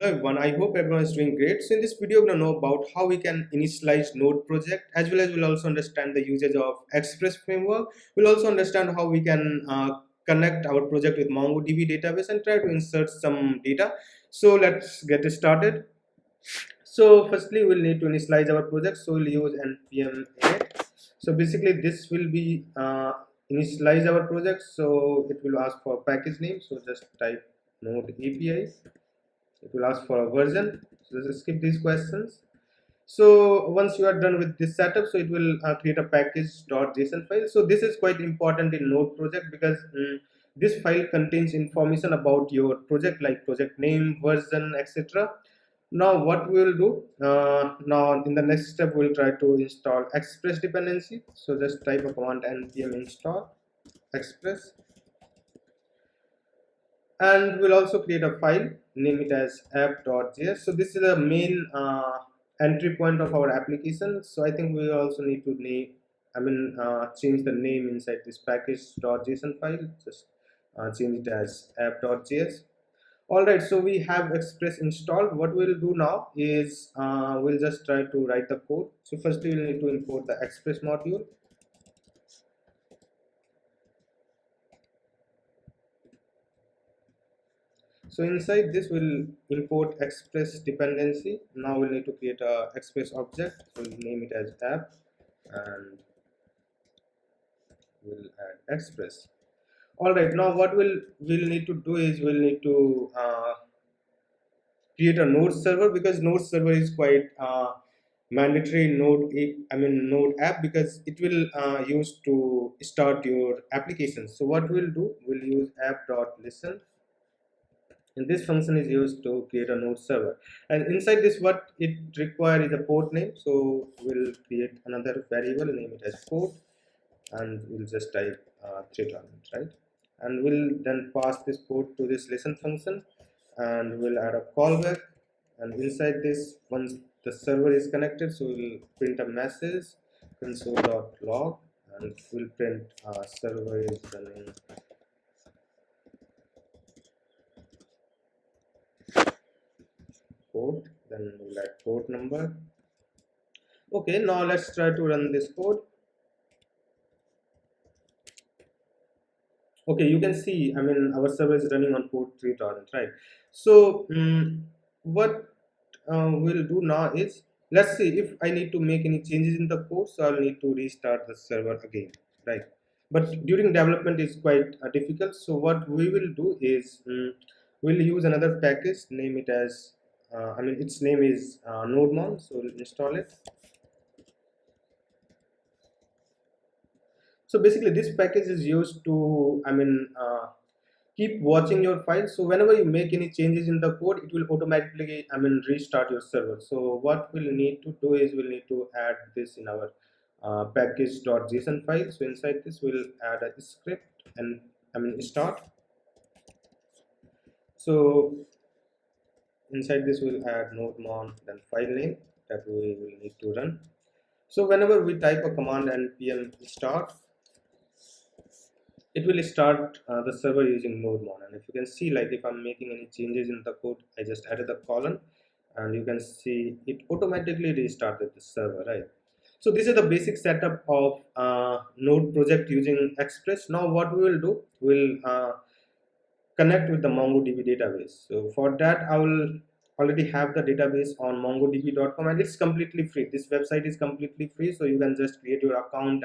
Hello everyone, I hope everyone is doing great. So in this video, we're going to know about how we can initialize Node project, as well as we'll also understand the usage of Express framework. We'll also understand how we can connect our project with MongoDB database and try to insert some data. So let's get started. So firstly, we'll need to initialize our project. So we'll use npm init. So basically, this will be initialize our project. So it will ask for package name. So just type Node API. It will ask for a version. So just skip these questions. So once you are done with this setup, so it will create a package.json file. So this is quite important in Node project because this file contains information about your project, like project name, version, etc. Now what we will do, now in the next step we'll try to install Express dependency. So just type a command npm install express, and we'll also create a file, name it as app.js. So this is the main entry point of our application. So I think we also need to name, change the name inside this package.json file. Just change it as app.js. Alright, so we have Express installed. What we'll do now is we'll just try to write the code. So first we'll need to import the Express module. So inside this we'll import Express dependency. Now we'll need to create a Express object. So we'll name it as app and we'll add Express. Alright, now what we'll need to do is we'll need to create a Node server, because Node server is quite mandatory Node app, because it will use to start your application. So what we'll do, we'll use app.listen, and this function is used to create a Node server. And inside this, what it requires is a port name. So we'll create another variable, name it as port, and we'll just type 3000, right? And we'll then pass this port to this listen function, and we'll add a callback. And inside this, once the server is connected, so we'll print a message console.log, and we'll print server is running port, then we'll add port number. Okay, now let's try to run this code. Okay, you can see, our server is running on port 3000, right? So what we'll do now is, let's see if I need to make any changes in the code. So I'll need to restart the server again, right? But during development is quite difficult. So what we will do is we'll use another package, name it as its name is nodemon. So we'll install it. So basically this package is used to keep watching your file. So whenever you make any changes in the code, it will automatically restart your server. So what we'll need to do is we'll need to add this in our package.json file. So inside this we'll add a script and start. So inside this we'll add nodemon, then file name that we will need to run. So whenever we type a command npm start, it will start the server using nodemon. And if you can see, like if I'm making any changes in the code, I just added the colon, and you can see it automatically restarted the server, right? So this is the basic setup of Node project using Express. Now what we will do, we'll connect with the MongoDB database. So for that, I will already have the database on mongodb.com, and it's completely free. This website is completely free, so you can just create your account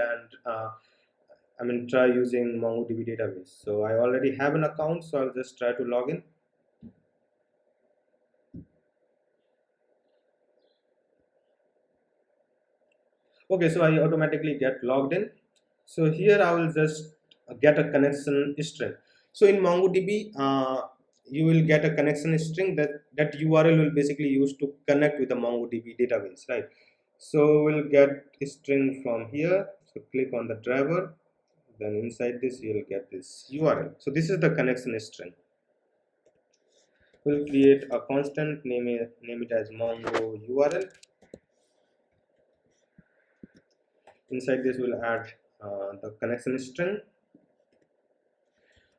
and try using MongoDB database. So I already have an account, so I'll just try to log in. Okay, so I automatically get logged in. So here I will just get a connection string. So in MongoDB, you will get a connection string that URL will basically use to connect with the MongoDB database, right? So we'll get a string from here. So click on the driver. Then inside this you will get this URL. So this is the connection string. We'll create a constant, name it as Mongo URL. Inside this we'll add the connection string.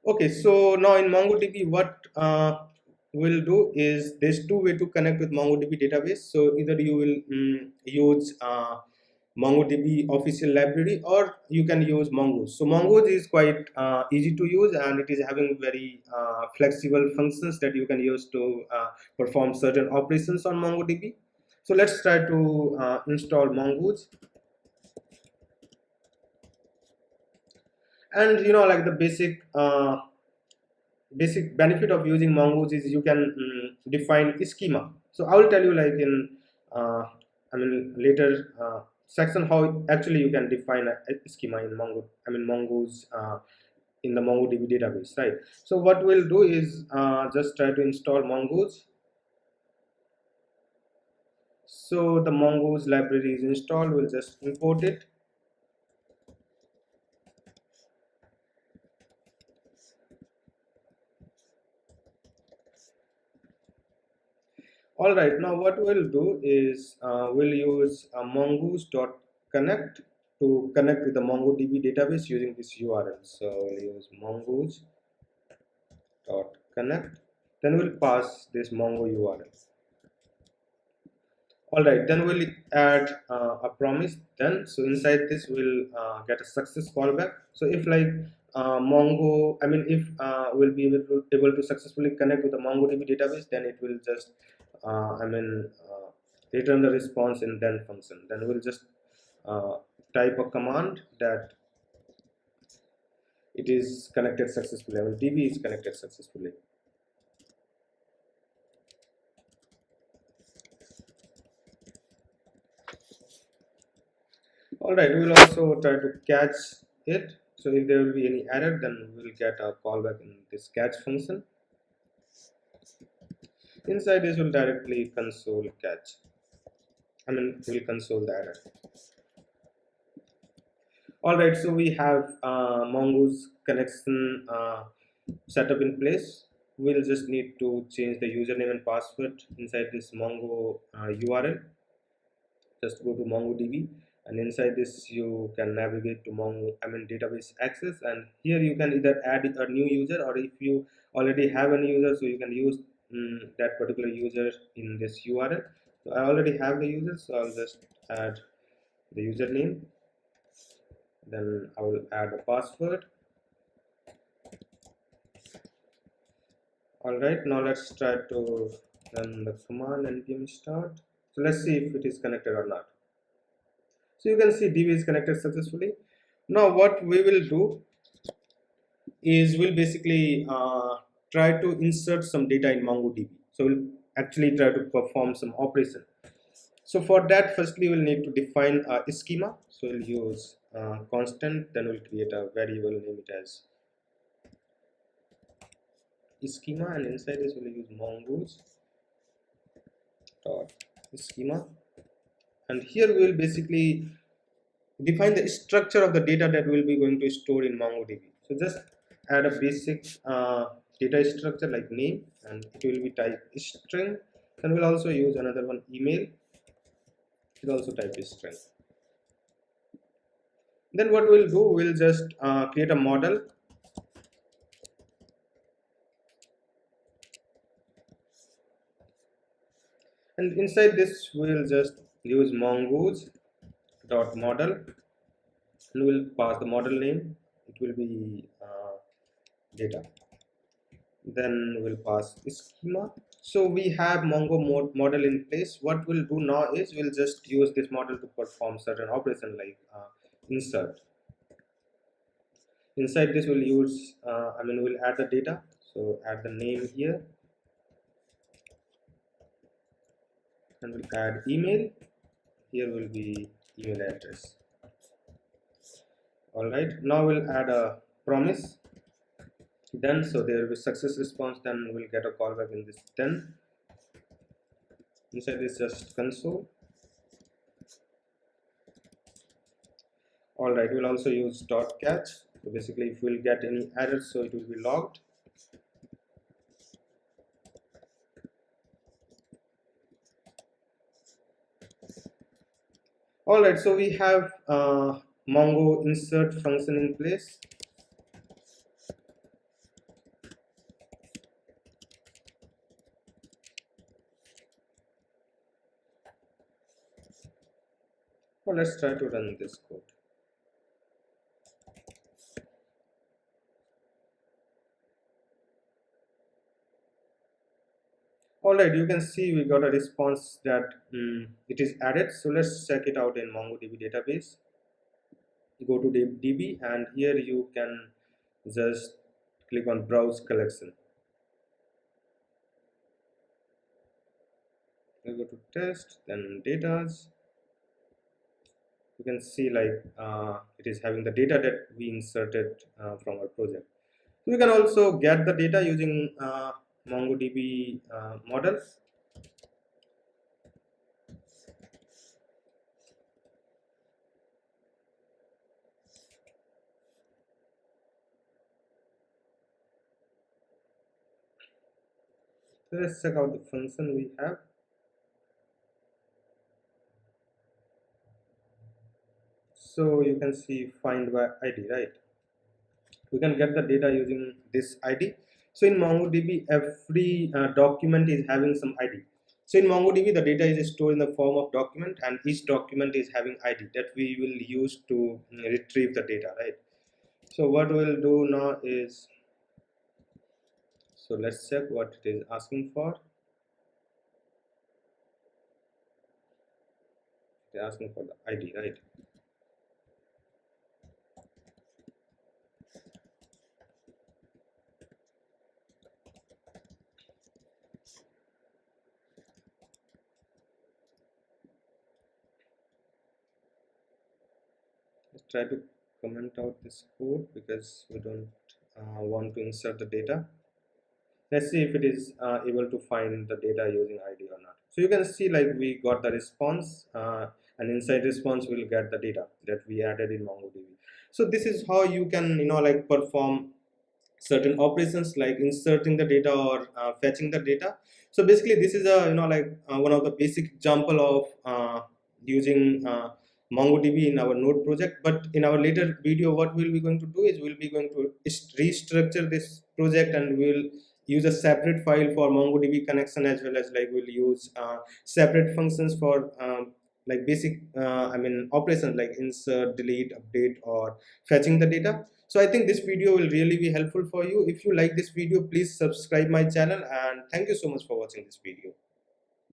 Okay, so now in MongoDB, what will do is there's two way to connect with MongoDB database. So either you will use MongoDB official library, or you can use Mongoose. So Mongoose is quite easy to use, and it is having very flexible functions that you can use to perform certain operations on MongoDB. So let's try to install Mongoose. And like the basic benefit of using Mongoose is you can define schema. So I will tell you like in later section how actually you can define a schema in Mongoose in the MongoDB database, right? So what we'll do is just try to install Mongoose. So the Mongoose library is installed. We'll just import it. All right, now what we'll do is we'll use mongoose.connect to connect with the MongoDB database using this URL. So we'll use mongoose.connect, then we'll pass this Mongo URL. All right, then we'll add a promise then. So inside this we'll get a success callback. So if like if we'll be able to successfully connect with the MongoDB database, then it will just return the response in then function. Then we'll just type a command that it is connected successfully. DB is connected successfully. All right, we will also try to catch it. So if there will be any error, then we will get a callback in this catch function. Inside this will directly console catch. We'll console the error. All right, so we have Mongoose connection setup in place. We'll just need to change the username and password inside this Mongo URL. Just go to MongoDB, and inside this you can navigate to database access, and here you can either add a new user, or if you already have a user, so you can use that particular user in this URL. So I already have the user, so I'll just add the username, then I will add a password. All right, now let's try to run the command npm start. So let's see if it is connected or not. So you can see DB is connected successfully. Now what we will do is we'll basically try to insert some data in MongoDB. So we'll actually try to perform some operation. So for that, firstly we'll need to define a schema. So we'll use constant, then we'll create a variable, name it as schema, and inside this we'll use mongoose dot schema, and here we will basically define the structure of the data that we'll be going to store in MongoDB. So just add a basic data structure like name, and it will be type string, and we'll also use another one, email. It will also type string. Then what we'll do, we'll just create a model. And inside this we'll just use mongoose dot model, and we'll pass the model name. It will be data. Then we'll pass schema. So we have Mongo model in place. What we'll do now is we'll just use this model to perform certain operation like insert. Inside this we'll use we'll add the data. So add the name here, and we'll add email. Here will be email address. All right, now we'll add a promise. Then so there will be success response, then we'll get a callback in this then. Inside this just console. All right, we'll also use dot catch. So basically if we'll get any errors, so it will be logged. All right, so we have Mongo insert function in place. So let's try to run this code. Alright, you can see we got a response that it is added. So let's check it out in MongoDB database. Go to DB and here you can just click on browse collection. You go to test, then datas. You can see like it is having the data that we inserted from our project. So we can also get the data using MongoDB models. So let's check out the function we have. So you can see find by ID, right? We can get the data using this ID. So in MongoDB, every document is having some ID. So in MongoDB, the data is stored in the form of document, and each document is having ID that we will use to retrieve the data, right? So what we'll do now is, so let's check what it is asking for. They're asking for the ID, right? Let's try to comment out this code because we don't want to insert the data. Let's see if it is able to find the data using ID or not. So you can see like we got the response and inside response we'll get the data that we added in MongoDB. So this is how you can like perform certain operations like inserting the data or fetching the data. So basically this is a like one of the basic example of using MongoDB in our node project. But in our later video what we'll be going to do is we'll be going to restructure this project and we'll use a separate file for MongoDB connection, as well as like we'll use separate functions for like basic operations like insert, delete, update, or fetching the data. So I think this video will really be helpful for you. If you like this video, please subscribe my channel, and thank you so much for watching this video.